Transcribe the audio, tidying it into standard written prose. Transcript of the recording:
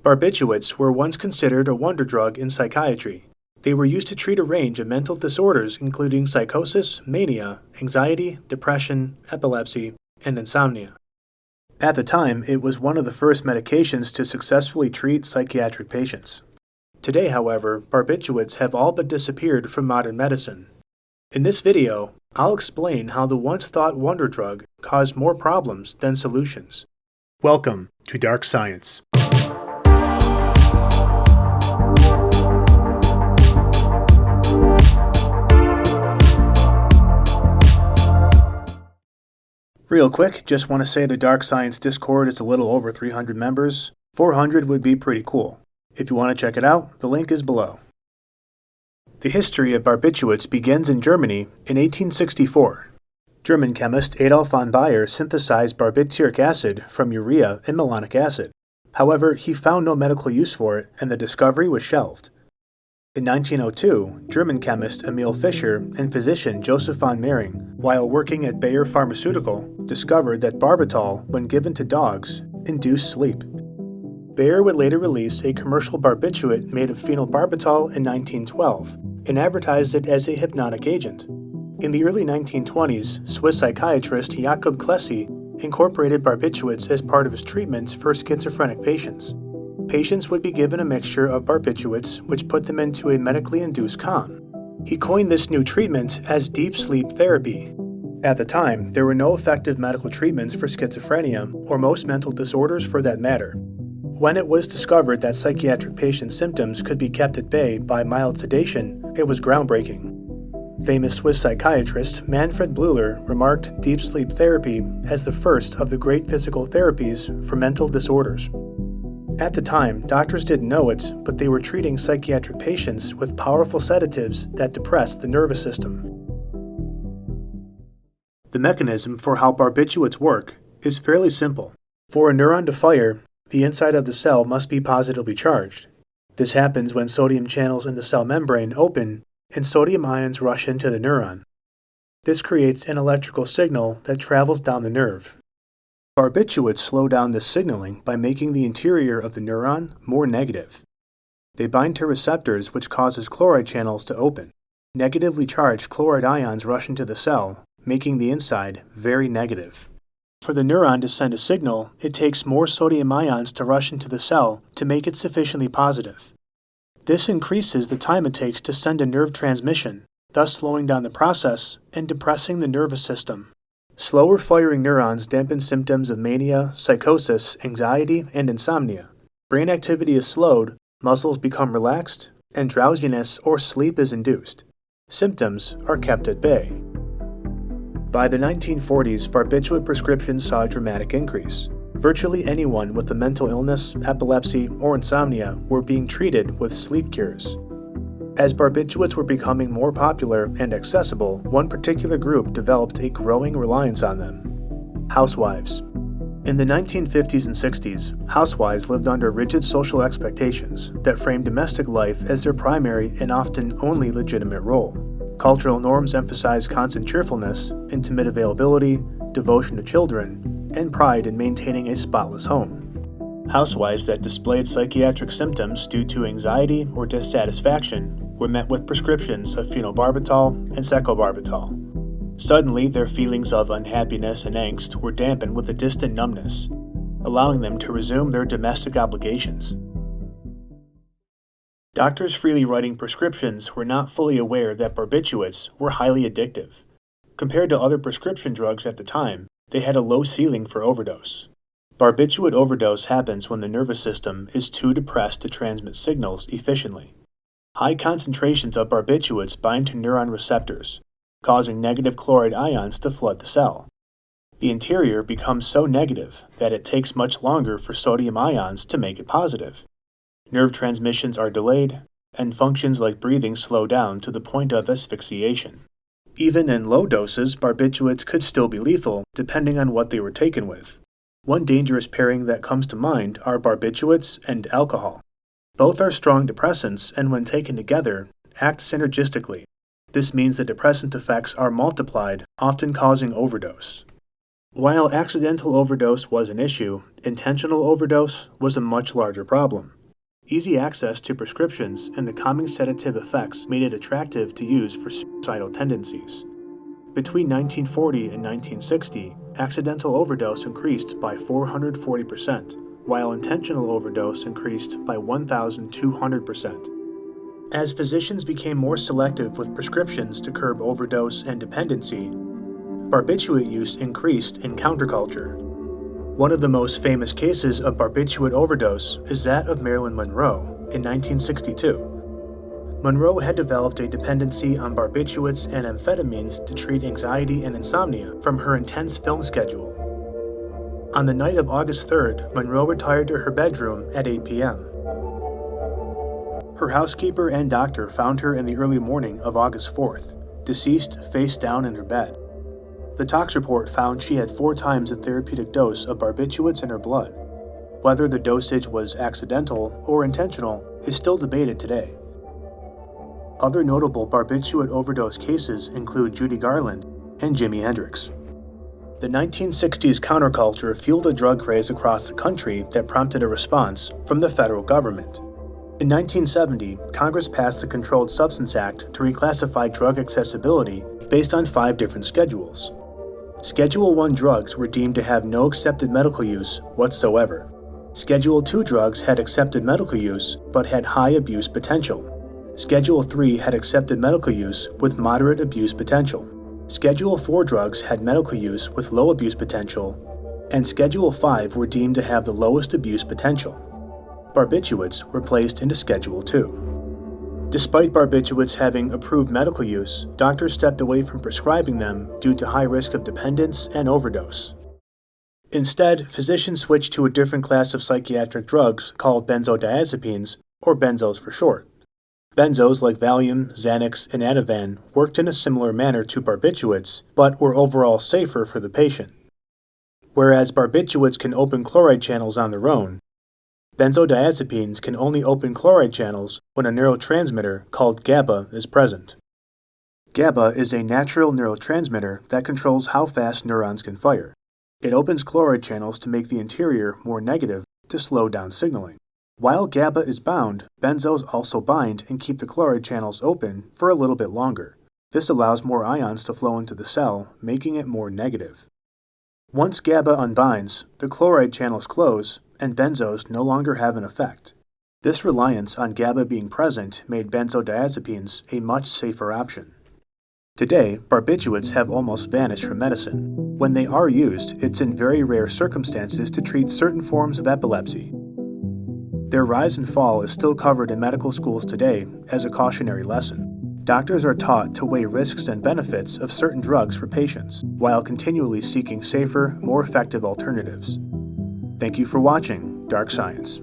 Barbiturates were once considered a wonder drug in psychiatry. They were used to treat a range of mental disorders including psychosis, mania, anxiety, depression, epilepsy, and insomnia. At the time, it was one of the first medications to successfully treat psychiatric patients. Today, however, barbiturates have all but disappeared from modern medicine. In this video, I'll explain how the once-thought wonder drug caused more problems than solutions. Welcome to Dark Science. Real quick, just want to say the Dark Science Discord is a little over 300 members. 400 would be pretty cool. If you want to check it out, the link is below. The history of barbiturates begins in Germany in 1864. German chemist Adolf von Baeyer synthesized barbituric acid from urea and malonic acid. However, he found no medical use for it, and the discovery was shelved. In 1902, German chemist Emil Fischer and physician Joseph von Mering, while working at Bayer Pharmaceutical, discovered that barbitol, when given to dogs, induced sleep. Bayer would later release a commercial barbiturate made of phenobarbital in 1912 and advertised it as a hypnotic agent. In the early 1920s, Swiss psychiatrist Jakob Klesse incorporated barbiturates as part of his treatments for schizophrenic patients. Patients would be given a mixture of barbiturates which put them into a medically induced calm. He coined this new treatment as deep sleep therapy. At the time, there were no effective medical treatments for schizophrenia or most mental disorders for that matter. When it was discovered that psychiatric patients' symptoms could be kept at bay by mild sedation, it was groundbreaking. Famous Swiss psychiatrist Manfred Bleuler remarked deep sleep therapy as the first of the great physical therapies for mental disorders. At the time, doctors didn't know it, but they were treating psychiatric patients with powerful sedatives that depressed the nervous system. The mechanism for how barbiturates work is fairly simple. For a neuron to fire, the inside of the cell must be positively charged. This happens when sodium channels in the cell membrane open and sodium ions rush into the neuron. This creates an electrical signal that travels down the nerve. Barbiturates slow down this signaling by making the interior of the neuron more negative. They bind to receptors which causes chloride channels to open. Negatively charged chloride ions rush into the cell, making the inside very negative. For the neuron to send a signal, it takes more sodium ions to rush into the cell to make it sufficiently positive. This increases the time it takes to send a nerve transmission, thus slowing down the process and depressing the nervous system. Slower firing neurons dampen symptoms of mania, psychosis, anxiety, and insomnia. Brain activity is slowed, muscles become relaxed, and drowsiness or sleep is induced. Symptoms are kept at bay. By the 1940s, barbiturate prescriptions saw a dramatic increase. Virtually anyone with a mental illness, epilepsy, or insomnia were being treated with sleep cures. As barbiturates were becoming more popular and accessible, one particular group developed a growing reliance on them: housewives. In the 1950s and 60s, housewives lived under rigid social expectations that framed domestic life as their primary and often only legitimate role. Cultural norms emphasized constant cheerfulness, intimate availability, devotion to children, and pride in maintaining a spotless home. Housewives that displayed psychiatric symptoms due to anxiety or dissatisfaction were met with prescriptions of phenobarbital and secobarbital. Suddenly, their feelings of unhappiness and angst were dampened with a distant numbness, allowing them to resume their domestic obligations. Doctors freely writing prescriptions were not fully aware that barbiturates were highly addictive. Compared to other prescription drugs at the time, they had a low ceiling for overdose. Barbiturate overdose happens when the nervous system is too depressed to transmit signals efficiently. High concentrations of barbiturates bind to neuron receptors, causing negative chloride ions to flood the cell. The interior becomes so negative that it takes much longer for sodium ions to make it positive. Nerve transmissions are delayed, and functions like breathing slow down to the point of asphyxiation. Even in low doses, barbiturates could still be lethal, depending on what they were taken with. One dangerous pairing that comes to mind are barbiturates and alcohol. Both are strong depressants and when taken together, act synergistically. This means the depressant effects are multiplied, often causing overdose. While accidental overdose was an issue, intentional overdose was a much larger problem. Easy access to prescriptions and the calming sedative effects made it attractive to use for suicidal tendencies. Between 1940 and 1960, accidental overdose increased by 440%, while intentional overdose increased by 1,200%. As physicians became more selective with prescriptions to curb overdose and dependency, barbiturate use increased in counterculture. One of the most famous cases of barbiturate overdose is that of Marilyn Monroe in 1962. Monroe had developed a dependency on barbiturates and amphetamines to treat anxiety and insomnia from her intense film schedule. On the night of August 3rd, Monroe retired to her bedroom at 8 p.m. Her housekeeper and doctor found her in the early morning of August 4th, deceased face down in her bed. The tox report found she had 4 times the therapeutic dose of barbiturates in her blood. Whether the dosage was accidental or intentional is still debated today. Other notable barbiturate overdose cases include Judy Garland and Jimi Hendrix. The 1960s counterculture fueled a drug craze across the country that prompted a response from the federal government. In 1970, Congress passed the Controlled Substance Act to reclassify drug accessibility based on 5 different schedules. Schedule I drugs were deemed to have no accepted medical use whatsoever. Schedule II drugs had accepted medical use but had high abuse potential. Schedule III had accepted medical use with moderate abuse potential. Schedule IV drugs had medical use with low abuse potential, and Schedule V were deemed to have the lowest abuse potential. Barbiturates were placed into Schedule II. Despite barbiturates having approved medical use, doctors stepped away from prescribing them due to high risk of dependence and overdose. Instead, physicians switched to a different class of psychiatric drugs called benzodiazepines, or benzos for short. Benzos like Valium, Xanax, and Ativan worked in a similar manner to barbiturates, but were overall safer for the patient. Whereas barbiturates can open chloride channels on their own, benzodiazepines can only open chloride channels when a neurotransmitter called GABA is present. GABA is a natural neurotransmitter that controls how fast neurons can fire. It opens chloride channels to make the interior more negative to slow down signaling. While GABA is bound, benzos also bind and keep the chloride channels open for a little bit longer. This allows more ions to flow into the cell, making it more negative. Once GABA unbinds, the chloride channels close, and benzos no longer have an effect. This reliance on GABA being present made benzodiazepines a much safer option. Today, barbiturates have almost vanished from medicine. When they are used, it's in very rare circumstances to treat certain forms of epilepsy. Their rise and fall is still covered in medical schools today as a cautionary lesson. Doctors are taught to weigh risks and benefits of certain drugs for patients, while continually seeking safer, more effective alternatives. Thank you for watching Dark Science.